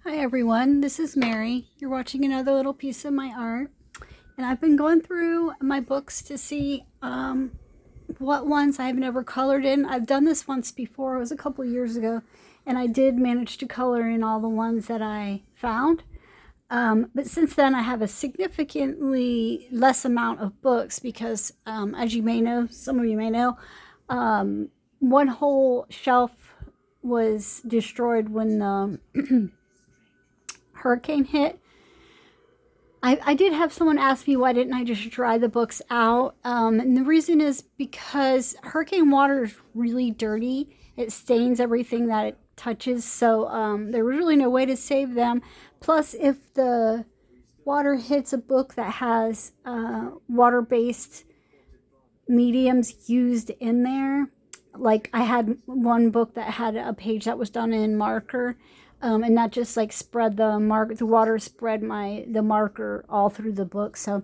Hi everyone, this is Mary. You're watching another little piece of my art. And I've been going through my books to see what ones I've never colored in. I've done this once before, it was a couple years ago, and I did manage to color in all the ones that I found. But since then I have a significantly less amount of books because, as you may know, some of you may know, one whole shelf was destroyed when the hurricane hit. I did have someone ask me why didn't I just dry the books out, and the reason is because hurricane water is really dirty. It stains everything that it touches, so there was really no way to save them. Plus, if the water hits a book that has water-based mediums used in there, like I had one book that had a page that was done in marker, and that just like spread the water spread the marker all through the book. So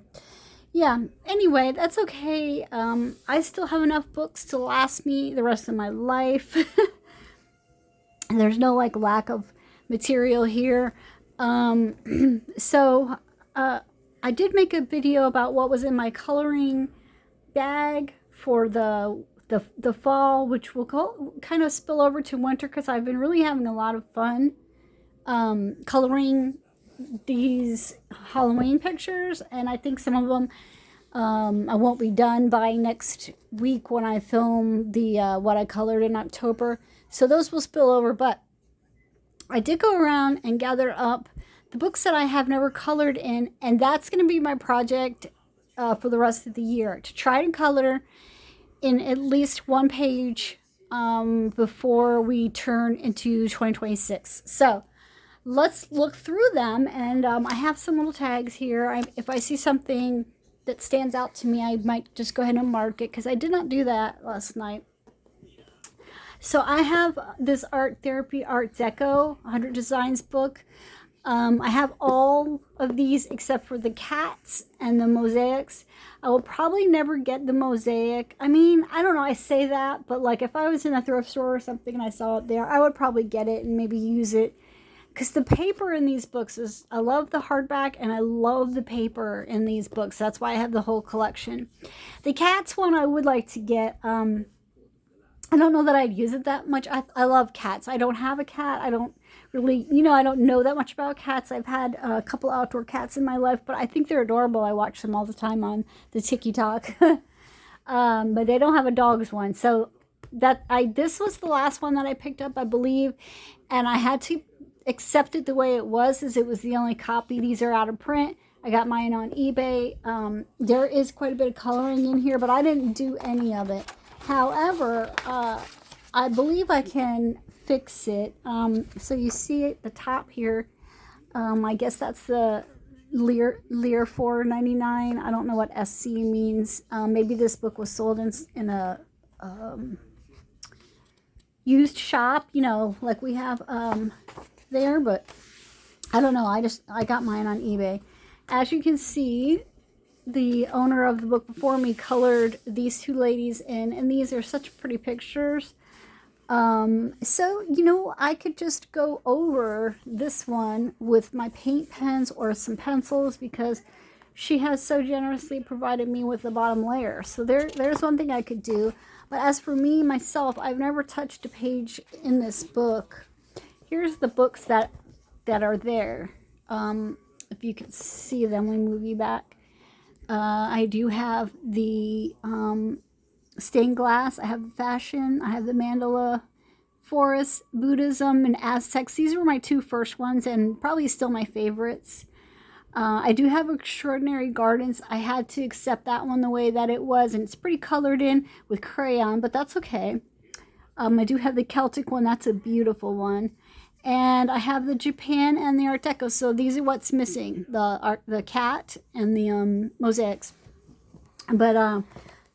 yeah, anyway, that's okay. I still have enough books to last me the rest of my life. There's no like lack of material here. So I did make a video about what was in my coloring bag for the fall, which will go kind of spill over to winter because I've been really having a lot of fun coloring these Halloween pictures, and I think some of them I won't be done by next week when I film the what I colored in October, so those will spill over. But I did go around and gather up the books that I have never colored in, and that's going to be my project for the rest of the year, to try to color in at least one page before we turn into 2026. So let's look through them, and I have some little tags here. If I see something that stands out to me, I might just go ahead and mark it, because I did not do that last night. So I have this Art Therapy Art Deco 100 Designs book. I have all of these except for the cats and the mosaics. I will probably never get the mosaic. I mean, I don't know, I say that, but like if I was in a thrift store or something and I saw it there, I would probably get it and maybe use it. Because the paper in these books is, I love the hardback and I love the paper in these books. That's why I have the whole collection. The cats one I would like to get. I don't know that I'd use it that much. I love cats. I don't have a cat. I don't really, I don't know that much about cats. I've had a couple outdoor cats in my life, but I think they're adorable. I watch them all the time on the TikTok. But they don't have a dog's one. So this was the last one that I picked up, I believe, and I had to accept it the way it was, as it was the only copy. These are out of print. I got mine on eBay. There is quite a bit of coloring in here, but I didn't do any of it. However, I believe I can fix it. So you see at the top here, I guess that's the Lear $4.99. I don't know what SC means. Maybe this book was sold in a used shop, like we have there, but I don't know. I got mine on eBay. As you can see, the owner of the book before me colored these two ladies in, and these are such pretty pictures. So I could just go over this one with my paint pens or some pencils, because she has so generously provided me with the bottom layer. So there's one thing I could do. But as for me myself, I've never touched a page in this book. Here's the books that are there. If you can see them, let me move you back. I do have the stained glass. I have the fashion. I have the mandala, forest, Buddhism, and Aztecs. These were my two first ones, and probably still my favorites. I do have Extraordinary Gardens. I had to accept that one the way that it was, and it's pretty colored in with crayon, but that's okay. I do have the Celtic one. That's a beautiful one. And I have the Japan and the Art Deco. So these are what's missing, the cat and the mosaics. But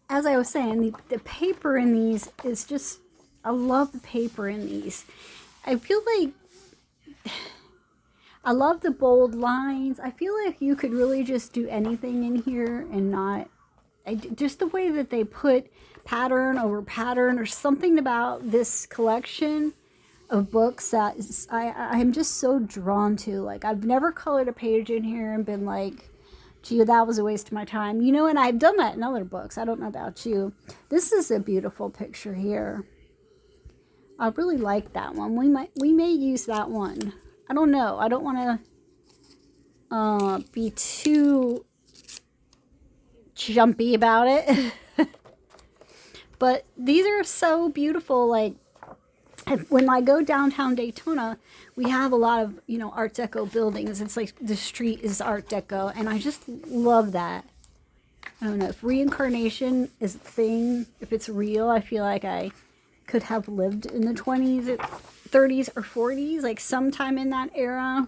as I was saying, the paper in these is just, I love the paper in these. I feel like, I love the bold lines. I feel like you could really just do anything in here and not, just the way that they put pattern over pattern, or something about this collection of books that I'm just so drawn to. Like, I've never colored a page in here and been like, gee, that was a waste of my time. You know, and I've done that in other books. I don't know about you. This is a beautiful picture here. I really like that one. We may use that one. I don't know. I don't want to be too jumpy about it. But these are so beautiful. Like, when I go downtown Daytona, we have a lot of, you know, Art Deco buildings. It's like the street is Art Deco, and I just love that. I don't know if reincarnation is a thing, if it's real. I feel like I could have lived in the 20s, 30s, or 40s, like sometime in that era.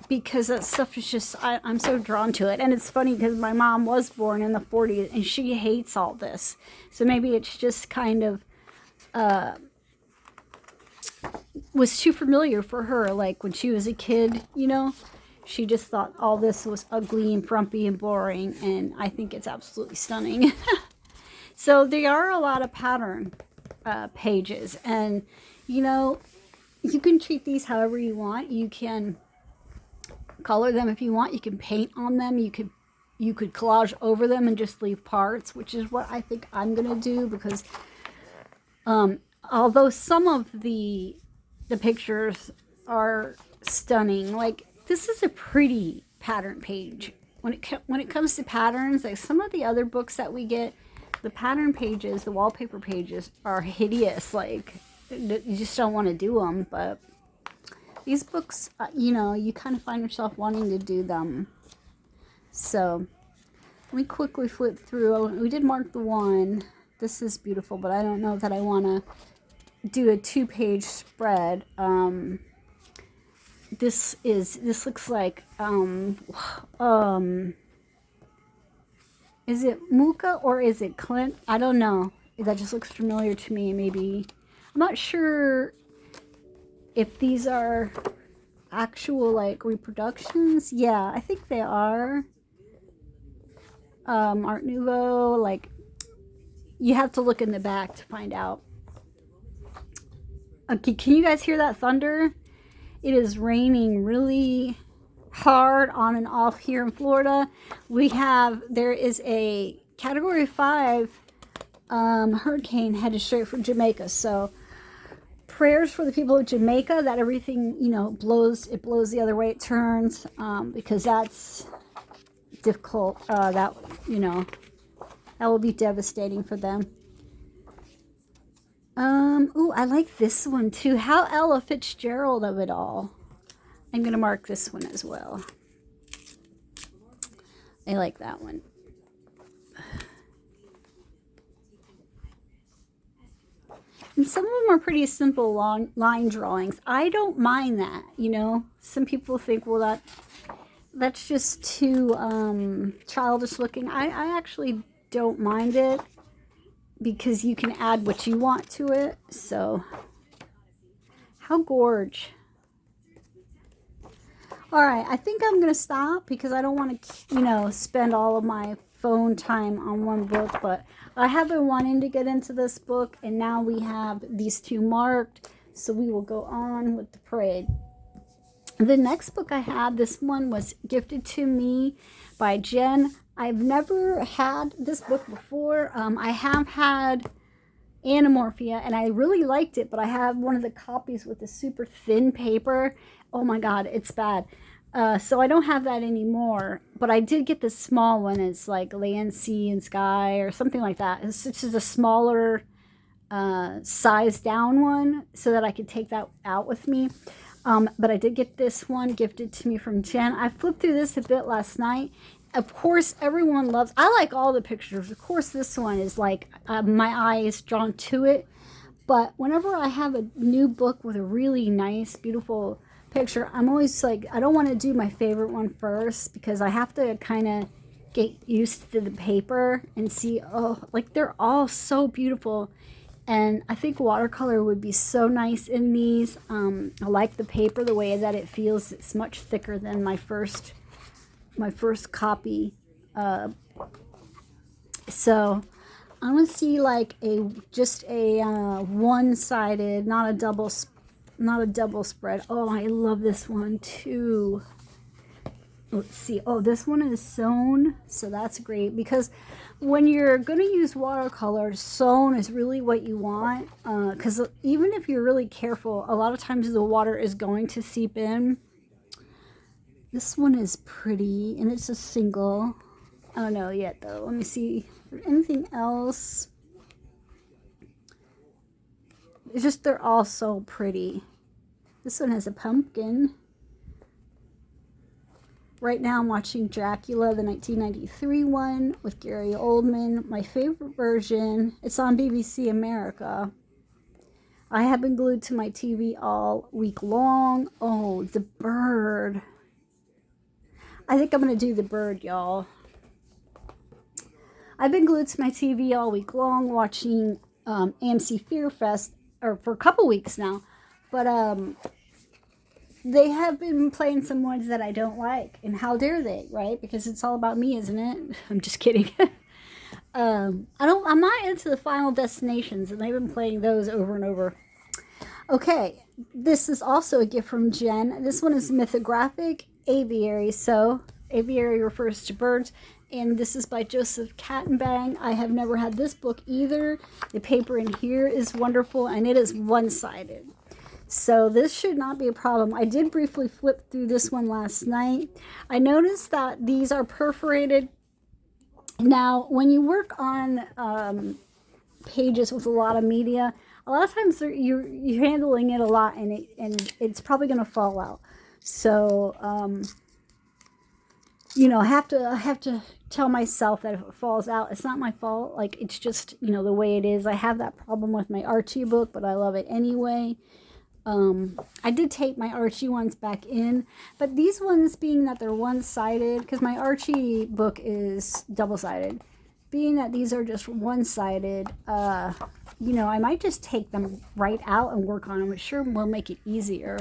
Because that stuff is just, I'm so drawn to it. And it's funny because my mom was born in the 40s and she hates all this. So maybe it's just kind of was too familiar for her. Like when she was a kid, you know, she just thought all this was ugly and frumpy and boring. And I think it's absolutely stunning. So there are a lot of pattern pages. And, you know, you can treat these however you want. You can color them if you want. You can paint on them. You could collage over them and just leave parts, which is what I think I'm gonna do, because although some of the pictures are stunning, like this is a pretty pattern page. When it comes to patterns, like some of the other books that we get, the pattern pages, the wallpaper pages are hideous. Like you just don't want to do them. But these books, you know, you kind of find yourself wanting to do them. So let me quickly flip through. We did mark the one. This is beautiful, but I don't know that I want to do a 2-page spread. This looks like, is it Muka or is it Clint? I don't know. That just looks familiar to me. Maybe. I'm not sure if these are actual like reproductions. Yeah, I think they are. Art Nouveau, like you have to look in the back to find out. Okay, can you guys hear that thunder? It is raining really hard on and off here in Florida. There is a Category 5 hurricane headed straight for Jamaica. So prayers for the people of Jamaica that everything, you know, blows the other way it turns, because that's difficult. That, you know, that will be devastating for them. Ooh, I like this one too. How Ella Fitzgerald of it all. I'm gonna mark this one as well. I like that one. And some of them are pretty simple line drawings. I don't mind that, you know. Some people think, well, that's just too childish looking. I actually don't mind it, because you can add what you want to it. So, how gorge. All right, I think I'm going to stop because I don't want to, you know, spend all of my phone time on one book. But I have been wanting to get into this book, and now we have these two marked. So we will go on with the parade. The next book I had, this one was gifted to me by Jen. I've never had this book before. I have had Anamorphia, and I really liked it, but I have one of the copies with the super thin paper. Oh my god, it's bad. So I don't have that anymore, but I did get this small one. It's like Land, Sea, and Sky, or something like that. It's just a smaller size down one, so that I could take that out with me. But I did get this one gifted to me from Jen. I flipped through this a bit last night. Of course, everyone loves, I like all the pictures. Of course, this one is like, my eye is drawn to it. But whenever I have a new book with a really nice, beautiful picture, I'm always like, I don't want to do my favorite one first, because I have to kind of get used to the paper and see, oh, like they're all so beautiful. And I think watercolor would be so nice in these. I like the paper, the way that it feels. It's much thicker than my first copy. So I want to see like just a one-sided, not a double spread. Oh, I love this one too. Let's see. Oh, this one is sewn, so that's great, because when you're going to use watercolor, sewn is really what you want, because even if you're really careful, a lot of times the water is going to seep in. This one is pretty, and it's a single. I don't know yet, though. Let me see. Anything else? It's just they're all so pretty. This one has a pumpkin. Right now I'm watching Dracula, the 1993 one with Gary Oldman. My favorite version. It's on BBC America. I have been glued to my TV all week long. Oh, the bird. I think I'm going to do the bird, y'all. I've been glued to my TV all week long watching AMC Fear Fest, or for a couple weeks now. But they have been playing some ones that I don't like. And how dare they, right? Because it's all about me, isn't it? I'm just kidding. I'm not into the Final Destinations, and they've been playing those over and over. Okay, this is also a gift from Jen. This one is Mythographic Aviary. So aviary refers to birds, and this is by Joseph Kattenbang. I have never had this book either. The paper in here is wonderful, and it is one-sided. So this should not be a problem. I did briefly flip through this one last night. I noticed that these are perforated. Now, when you work on pages with a lot of media, a lot of times you're handling it a lot, and it's probably going to fall out. So, you know, I have to tell myself that if it falls out, it's not my fault. Like, it's just, you know, the way it is. I have that problem with my Archie book, but I love it anyway. I did tape my Archie ones back in, but these ones, being that they're one-sided, because my Archie book is double-sided, being that these are just one-sided, you know, I might just take them right out and work on them. It sure will make it easier.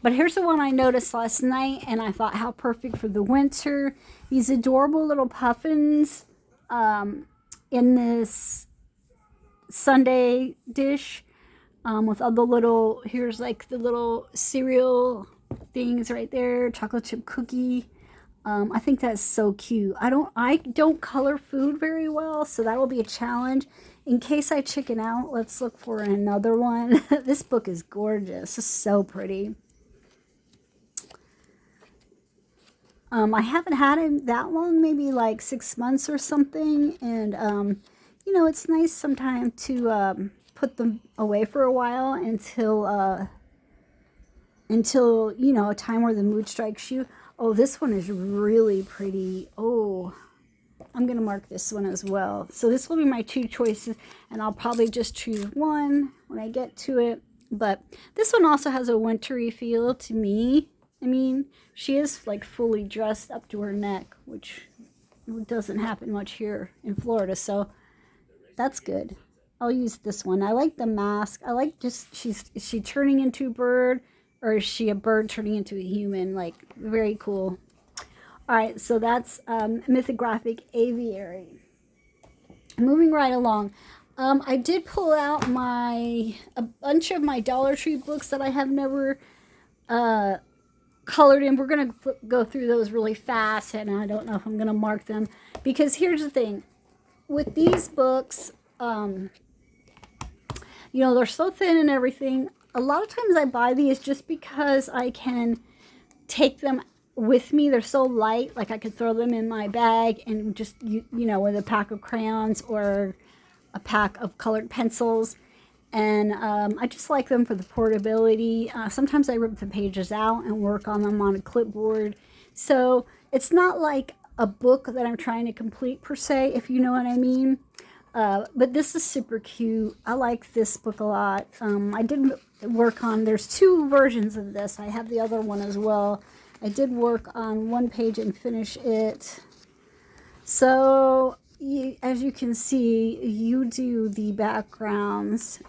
But here's the one I noticed last night, and I thought how perfect for the winter. These adorable little puffins in this sundae dish. With all the little, here's like the little cereal things right there, chocolate chip cookie. I think that's so cute. I don't color food very well, so that will be a challenge. In case I chicken out, let's look for another one. This book is gorgeous. It's so pretty. I haven't had it that long, maybe like 6 months or something, and you know, it's nice sometimes to put them away for a while until you know, a time where the mood strikes you. Oh, this one is really pretty. Oh, I'm gonna mark this one as well. So this will be my two choices, and I'll probably just choose one when I get to it. But this one also has a wintry feel to me. I mean, she is like fully dressed up to her neck, which doesn't happen much here in Florida, so that's good. I'll use this one. I like the mask. I like just, is she turning into a bird, or is she a bird turning into a human? Like, very cool. All right, so that's Mythographic Aviary. Moving right along. I did pull out a bunch of my Dollar Tree books that I have never colored in. We're going to go through those really fast, and I don't know if I'm going to mark them, because here's the thing. With these books, you know, they're so thin and everything. A lot of times I buy these just because I can take them with me. They're so light, like I could throw them in my bag and just, you know, with a pack of crayons or a pack of colored pencils. And I just like them for the portability. Sometimes I rip the pages out and work on them on a clipboard. So it's not like a book that I'm trying to complete per se, if you know what I mean. But this is super cute. I like this book a lot. I did work on, there's two versions of this. I have the other one as well. I did work on one page and finish it. So, as you can see, you do the backgrounds.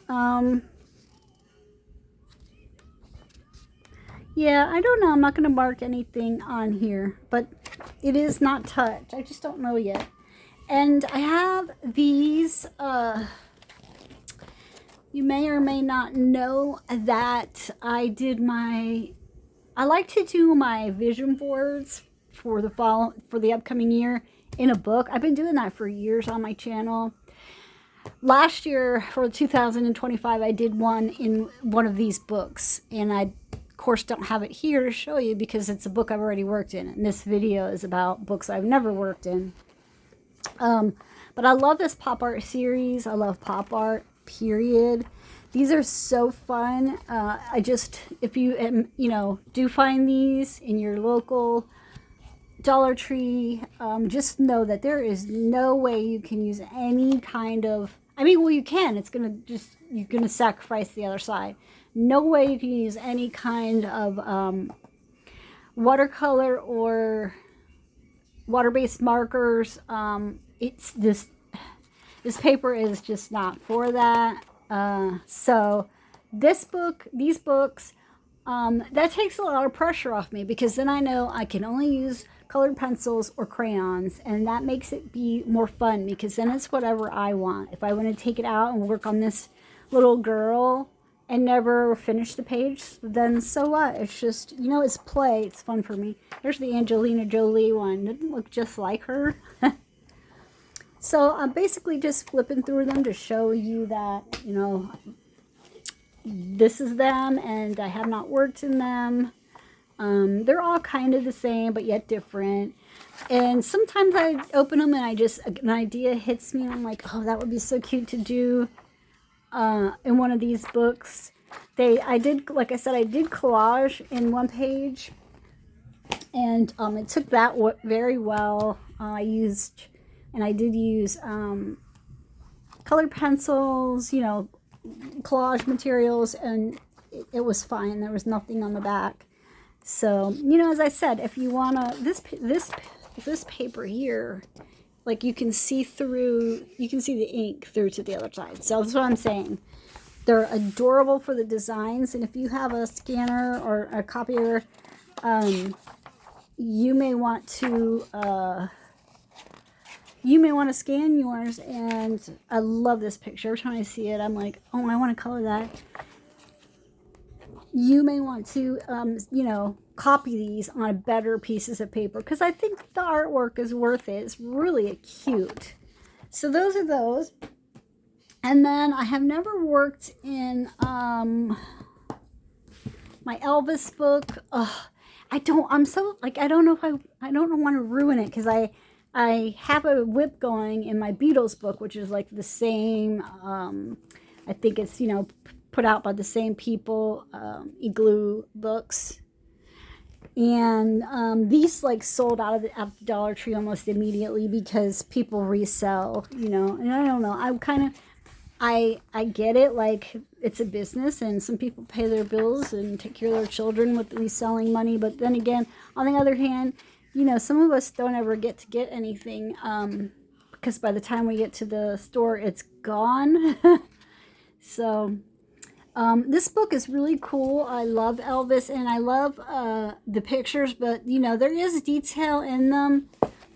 Yeah, I don't know. I'm not going to mark anything on here, but it is not touched. I just don't know yet. And I have these, you may or may not know that I like to do my vision boards for the upcoming year in a book. I've been doing that for years on my channel. Last year for 2025, I did one in one of these books, and I of course don't have it here to show you because it's a book I've already worked in, and this video is about books I've never worked in. But I love this pop art series. I love pop art, period. These are so fun. If you, do find these in your local Dollar Tree, just know that there is no way you can use any kind of, well, you can. You're going to sacrifice the other side. No way you can use any kind of watercolor or water-based markers. This paper is just not for that. So these books, that takes a lot of pressure off me, because then I know I can only use colored pencils or crayons, and that makes it be more fun, because then it's whatever I want. If I want to take it out and work on this little girl and never finish the page, then so what? It's just, it's play. It's fun for me. There's the Angelina Jolie one. Didn't look just like her. So I'm basically just flipping through them to show you that, this is them, and I have not worked in them. They're all kind of the same, but yet different. And sometimes I open them and an idea hits me, and I'm like, oh, that would be so cute to do in one of these books. Like I said, I did collage in one page, and it took that very well. I did use colored pencils, collage materials, and it was fine. There was nothing on the back. So, as I said, if you want to, this paper here, like you can see the ink through to the other side. So that's what I'm saying. They're adorable for the designs, and if you have a scanner or a copier, you may want to scan yours. And I love this picture. Every time I see it, I'm like, oh, I want to color that. You may want to, copy these on better pieces of paper, because I think the artwork is worth it. It's really cute. So those are those. And then I have never worked in my Elvis book. I don't want to ruin it, because I have a whip going in my Beatles book, which is like the same, I think it's, put out by the same people, Igloo Books. And these like sold out at the Dollar Tree almost immediately, because people resell, and I don't know. I get it, like it's a business, and some people pay their bills and take care of their children with reselling money. But then again, on the other hand, some of us don't ever get anything, because by the time we get to the store, it's gone. So this book is really cool. I love Elvis, and I love the pictures, but there is detail in them.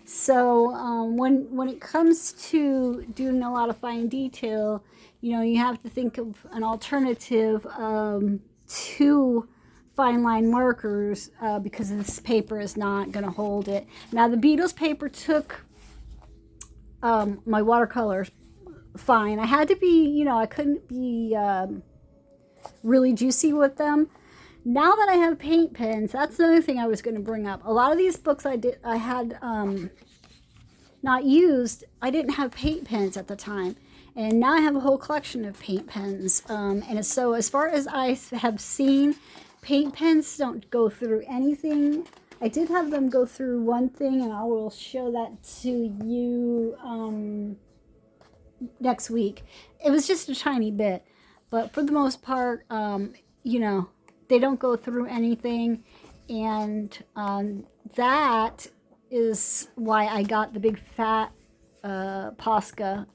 So when it comes to doing a lot of fine detail, you have to think of an alternative to fine line markers, because this paper is not going to hold it. Now the Beatles paper took my watercolors fine. I had to be, I couldn't be really juicy with them. Now that I have paint pens, that's another thing I was going to bring up. A lot of these books I had not used. I didn't have paint pens at the time, and now I have a whole collection of paint pens. And so as far as I have seen, paint pens don't go through anything. I did have them go through one thing, and I will show that to you next week. It was just a tiny bit, but for the most part, they don't go through anything. And that is why I got the big fat Posca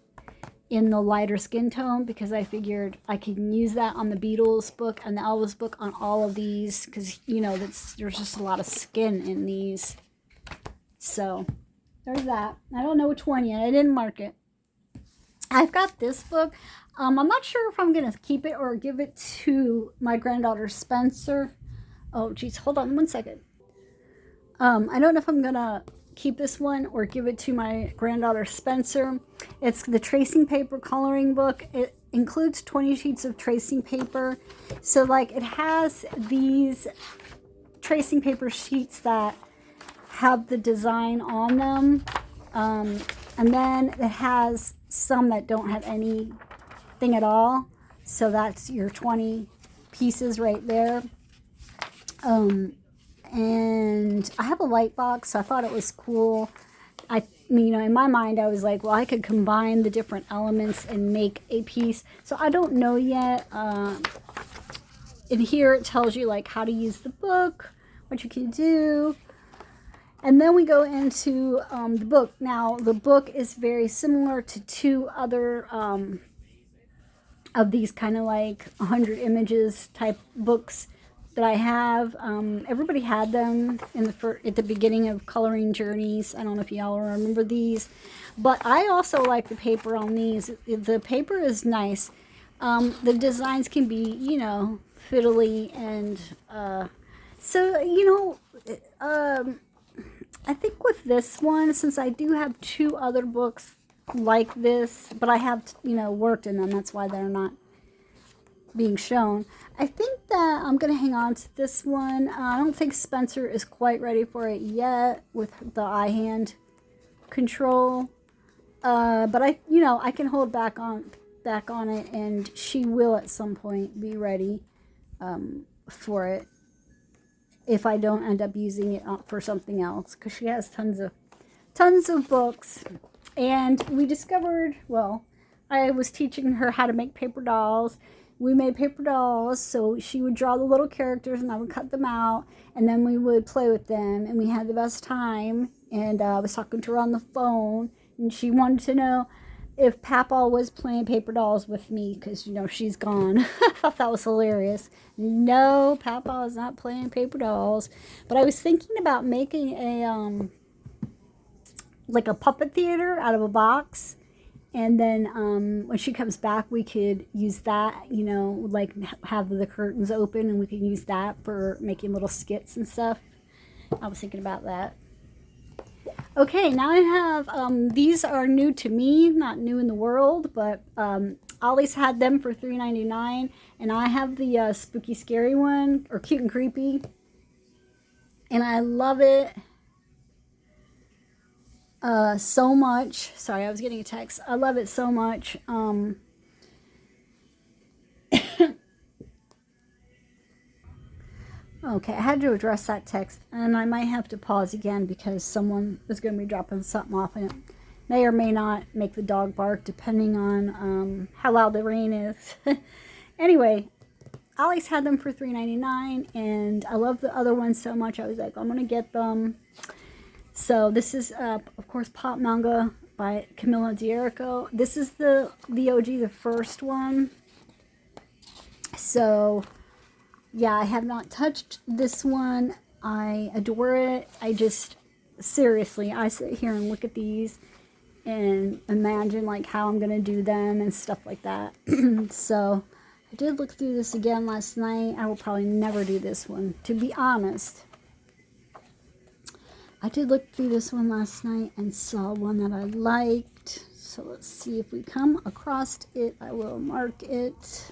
in the lighter skin tone, because I figured I can use that on the Beatles book and the Elvis book, on all of these, because there's just a lot of skin in these. So there's that. I don't know which one yet. I didn't mark it. I've got this book. I'm not sure if I'm going to keep it or give it to my granddaughter Spencer. Oh, geez. Hold on one second. I don't know if I'm going to keep this one or give it to my granddaughter Spencer. It's the tracing paper coloring book. It includes 20 sheets of tracing paper. So, like, it has these tracing paper sheets that have the design on them. And then it has some that don't have anything at all. So that's your 20 pieces right there. And I have a light box, so I thought it was cool. You know, in my mind, I was like, well, I could combine the different elements and make a piece. So I don't know yet. In here, it tells you like how to use the book, what you can do. And then we go into the book. Now, the book is very similar to two other of these kind of like 100 images type books that I have. Everybody had them at the beginning of Coloring Journeys. I don't know if y'all remember these. But I also like the paper on these. The paper is nice. The designs can be, you know, fiddly. And so, you know, I think with this one, since I do have two other books like this, but I have, you know, worked in them. That's why they're not being shown. I think that I'm going to hang on to this one. I don't think Spencer is quite ready for it yet with the eye-hand control. But you know, I can hold back on it, and she will at some point be ready for it if I don't end up using it for something else, because she has tons of books. And we discovered, well, I was teaching her how to make paper dolls. We made paper dolls, so she would draw the little characters and I would cut them out, and then we would play with them, and we had the best time. And I was talking to her on the phone, and she wanted to know if Papa was playing paper dolls with me, because, you know, she's gone. I thought that was hilarious. No, Papa is not playing paper dolls. But I was thinking about making a like a puppet theater out of a box. And then when she comes back, we could use that, you know, like have the curtains open, and we could use that for making little skits and stuff. I was thinking about that. Okay, now I have, these are new to me, not new in the world, but Ollie's had them for $3.99, and I have the spooky scary one, or cute and creepy, and I love it so much. Sorry, I was getting a text. I love it so much. Okay, I had to address that text, and I might have to pause again because someone is going to be dropping something off, and it may or may not make the dog bark depending on how loud the rain is. Anyway, Ollie's had them for $3.99, and I love the other ones so much. I was like, I'm going to get them. So this is, of course, Pop Manga by Camilla D'Erico. This is the OG, the first one. So yeah, I have not touched this one. I adore it. I just, seriously, I sit here and look at these and imagine like how I'm going to do them and stuff like that. So I did look through this again last night. I will probably never do this one, to be honest. I did look through this one last night and saw one that I liked. So let's see if we come across it. I will mark it.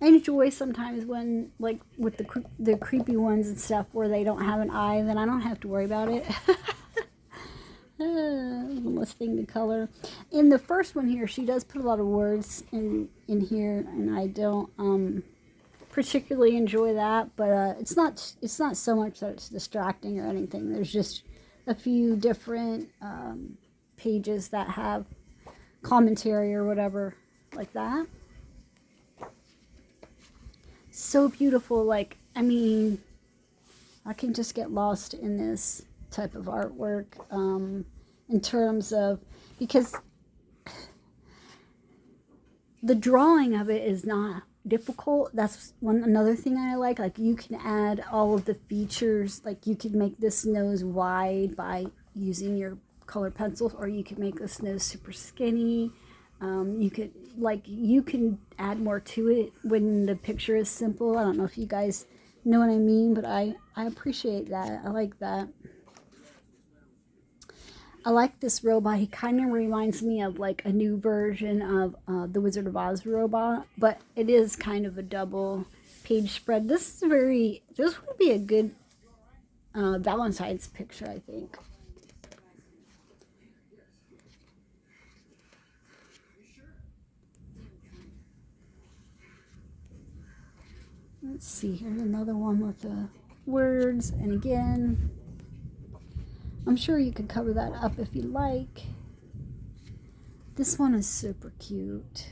I enjoy sometimes when, like, with the creepy ones and stuff where they don't have an eye, then I don't have to worry about it. One less thing to color. In the first one here, she does put a lot of words in here, and I don't particularly enjoy that, but it's not so much that it's distracting or anything. There's just a few different pages that have commentary or whatever like that. So beautiful. Like, I mean, I can just get lost in this type of artwork in terms of, because the drawing of it is not difficult. That's another thing I like. Like you can add all of the features. Like you could make this nose wide by using your colored pencils, or you could make this nose super skinny. You can add more to it when the picture is simple. I don't know if you guys know what I mean, but I appreciate that. I like that. I like this robot. He kind of reminds me of like a new version of the Wizard of Oz robot, but it is kind of a double page spread. This would be a good Valentine's picture, I think. Let's see, here's another one with the words, and again, I'm sure you could cover that up if you like. This one is super cute.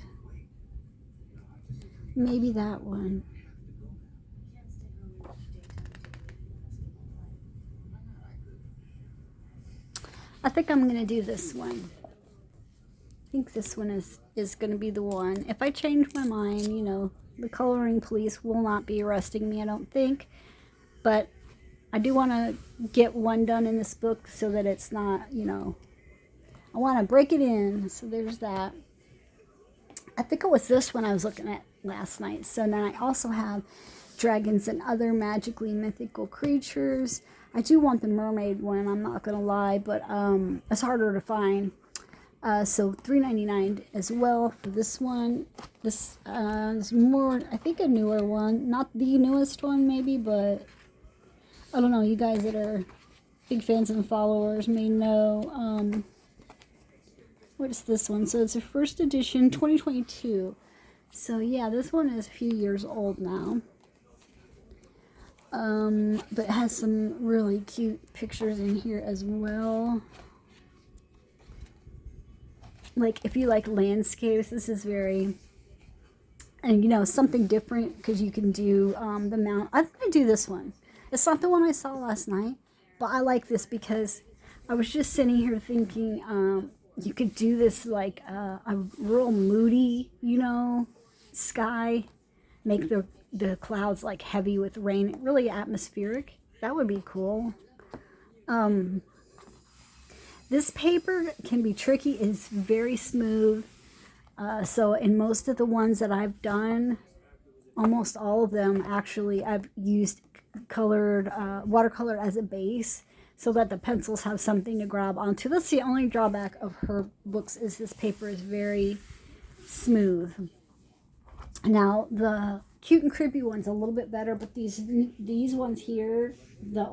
Maybe that one. I think I'm going to do this one. I think this one is going to be the one. If I change my mind, you know, the coloring police will not be arresting me, I don't think. But I do want to get one done in this book so that it's not, you know, I want to break it in. So there's that. I think it was this one I was looking at last night. So then I also have dragons and other magically mythical creatures. I do want the mermaid one, I'm not going to lie, but it's harder to find. So $3.99 as well for this one. This is more, I think, a newer one. Not the newest one, maybe, but I don't know. You guys that are big fans and followers may know. What is this one? So it's a first edition, 2022. So yeah, this one is a few years old now. But it has some really cute pictures in here as well. Like, if you like landscapes, this is very, and you know, something different, because you can do the mount. I'm going to do this one. It's not the one I saw last night, but I like this because I was just sitting here thinking you could do this like a real moody, you know, sky, make the clouds like heavy with rain, really atmospheric. That would be cool. This paper can be tricky. It's very smooth. So in most of the ones that I've done, almost all of them actually, I've used colored watercolor as a base so that the pencils have something to grab onto. That's the only drawback of her books, is this paper is very smooth. Now the cute and creepy one's a little bit better, but these ones here, the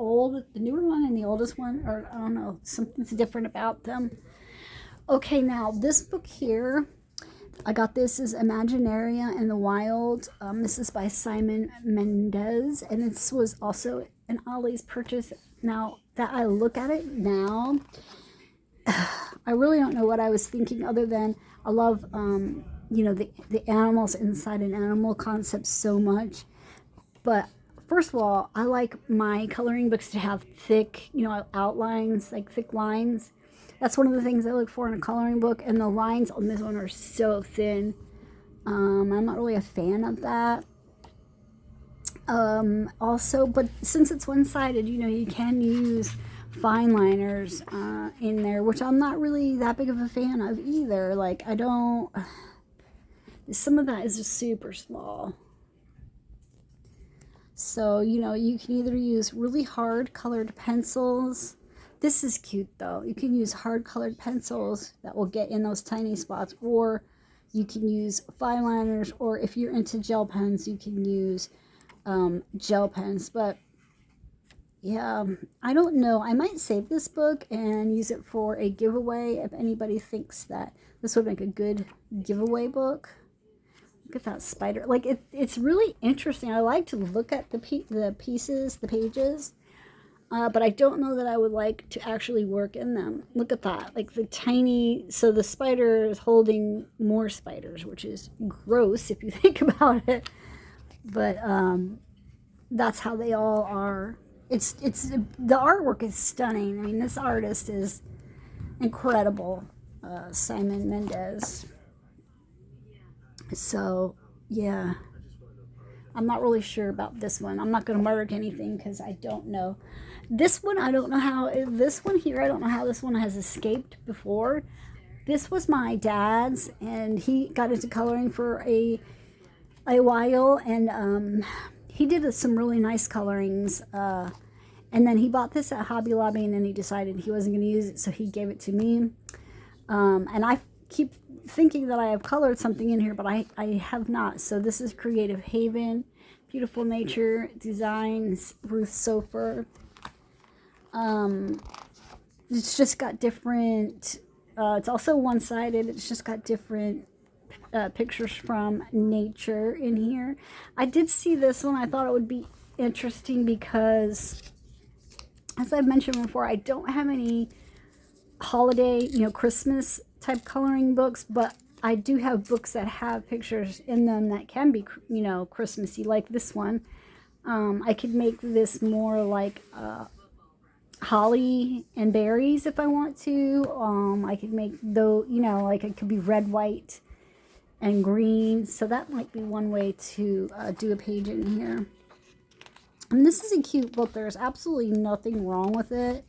newer one and the oldest one, or I don't know, something's different about them. Okay, now this book here, I got this is Imaginaria in the Wild. This is by Simon Mendez, and this was also an Ollie's purchase. Now that I look at it now, I really don't know what I was thinking, other than I love you know, the animals inside an animal concept so much. But first of all, I like my coloring books to have thick, you know, outlines, like thick lines. That's one of the things I look for in a coloring book, and the lines on this one are so thin. I'm not really a fan of that. Also, but since it's one-sided, you know, you can use fine liners in there, which I'm not really that big of a fan of either. Like, I don't, some of that is just super small. So, you know, you can either use really hard colored pencils. This is cute though. You can use hard colored pencils that will get in those tiny spots, or you can use fine liners, or if you're into gel pens, you can use gel pens. But yeah, I don't know. I might save this book and use it for a giveaway if anybody thinks that this would make a good giveaway book. Look at that spider. Like, it's really interesting. I like to look at the pieces, the pages, but I don't know that I would like to actually work in them. Look at that. Like the tiny, so the spider is holding more spiders, which is gross if you think about it. But that's how they all are. It's the artwork is stunning. I mean, this artist is incredible, Simon Mendez. So yeah, I'm not really sure about this one. I'm not going to mark anything because I don't know. This one, I don't know how, this one here, I don't know how this one has escaped before. This was my dad's, and he got into coloring for a while, and he did some really nice colorings, and then he bought this at Hobby Lobby, and then he decided he wasn't going to use it, so he gave it to me. And I keep thinking that I have colored something in here, but I have not. So this is Creative Haven, Beautiful Nature Designs, Ruth Sofer. It's just got different, it's also one-sided. It's just got different pictures from nature in here. I did see this one. I thought it would be interesting because, as I've mentioned before, I don't have any holiday, Christmas type coloring books, but I do have books that have pictures in them that can be, Christmassy, like this one. I could make this more like holly and berries if I want to. I could make though, like it could be red, white, and green. So that might be one way to do a page in here. And this is a cute book. There's absolutely nothing wrong with it,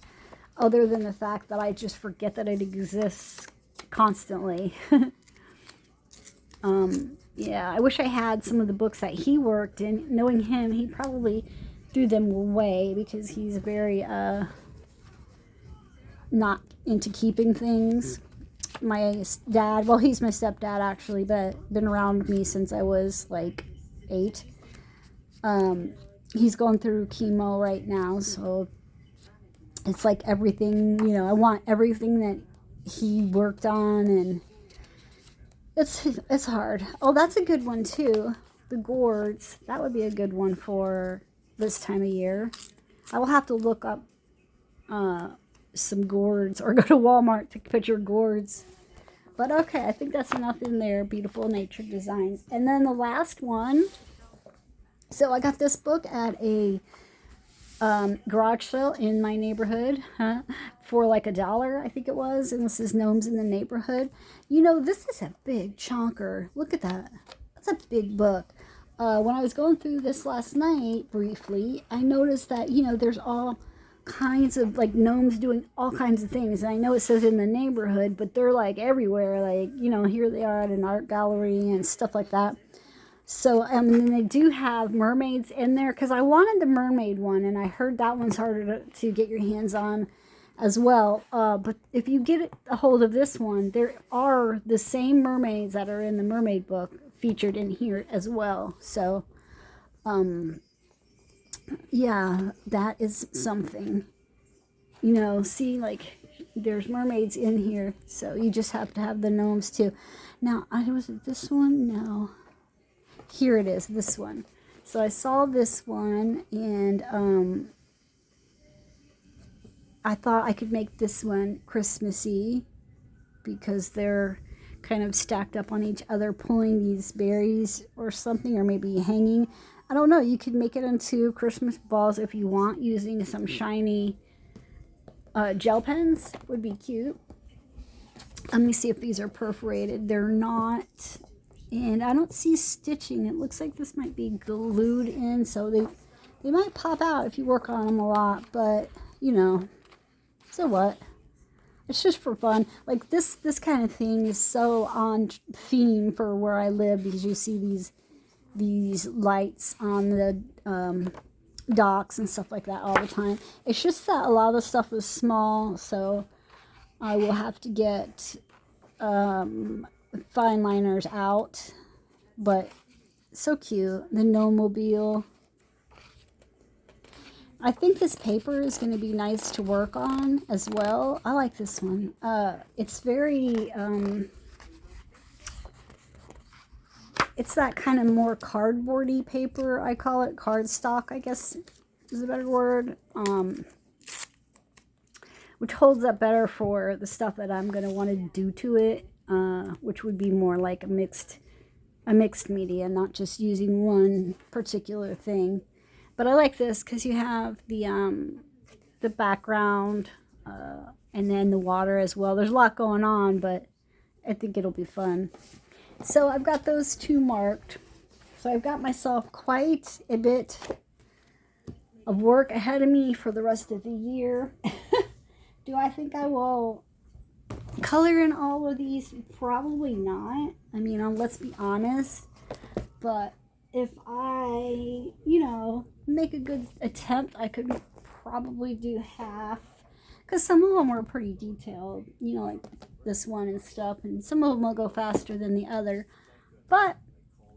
other than the fact that I just forget that it exists constantly. Yeah, I wish I had some of the books that he worked in. Knowing him, he probably threw them away because he's very not into keeping things. My dad, well, he's my stepdad actually, but been around me since I was like 8. He's going through chemo right now, so it's like everything, I want everything that he worked on, and it's hard. Oh, that's a good one too. The gourds. That would be a good one for this time of year. I will have to look up some gourds, or go to Walmart to picture gourds. But okay, I think that's enough in there. Beautiful Nature Designs. And then the last one. So I got this book at a garage sale in my neighborhood for like $1, I think it was. And this is Gnomes in the Neighborhood. This is a big chunker. Look at that. That's a big book. When I was going through this last night briefly, I noticed that, there's all kinds of like gnomes doing all kinds of things. And I know it says in the neighborhood, but they're like everywhere. Like, here they are at an art gallery and stuff like that. So, and they do have mermaids in there, because I wanted the mermaid one, and I heard that one's harder to get your hands on as well. But if you get a hold of this one, there are the same mermaids that are in the mermaid book featured in here as well. So, yeah, that is something. See, like, there's mermaids in here, so you just have to have the gnomes too. Now, was it this one? No. Here it is, this one. So I saw this one, and I thought I could make this one Christmassy, because they're kind of stacked up on each other, pulling these berries or something, or maybe hanging. I don't know. You could make it into Christmas balls if you want, using some shiny gel pens. Would be cute. Let me see if these are perforated. They're not. And I don't see stitching. It looks like this might be glued in, so they might pop out if you work on them a lot, but, so what? It's just for fun. Like, this kind of thing is so on theme for where I live, because you see these lights on the docks and stuff like that all the time. It's just that a lot of the stuff is small, so I will have to get fine liners out. But so cute. The Gnome-mobile. I think this paper is going to be nice to work on as well. I like this one. It's very it's that kind of more cardboardy paper, I call it. Cardstock, I guess is a better word. Which holds up better for the stuff that I'm going to want to do to it. Which would be more like a mixed media, not just using one particular thing. But I like this because you have the background and then the water as well. There's a lot going on, but I think it'll be fun. So I've got those two marked. So I've got myself quite a bit of work ahead of me for the rest of the year. Do I think I will color in all of these? Probably not. I mean, let's be honest. But if I, make a good attempt, I could probably do half. Because some of them were pretty detailed, like this one and stuff. And some of them will go faster than the other. But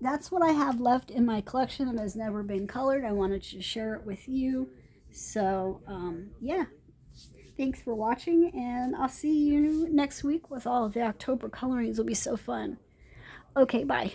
that's what I have left in my collection that has never been colored. I wanted to share it with you. So, yeah. Thanks for watching, and I'll see you next week with all of the October colorings. It'll be so fun. Okay, bye.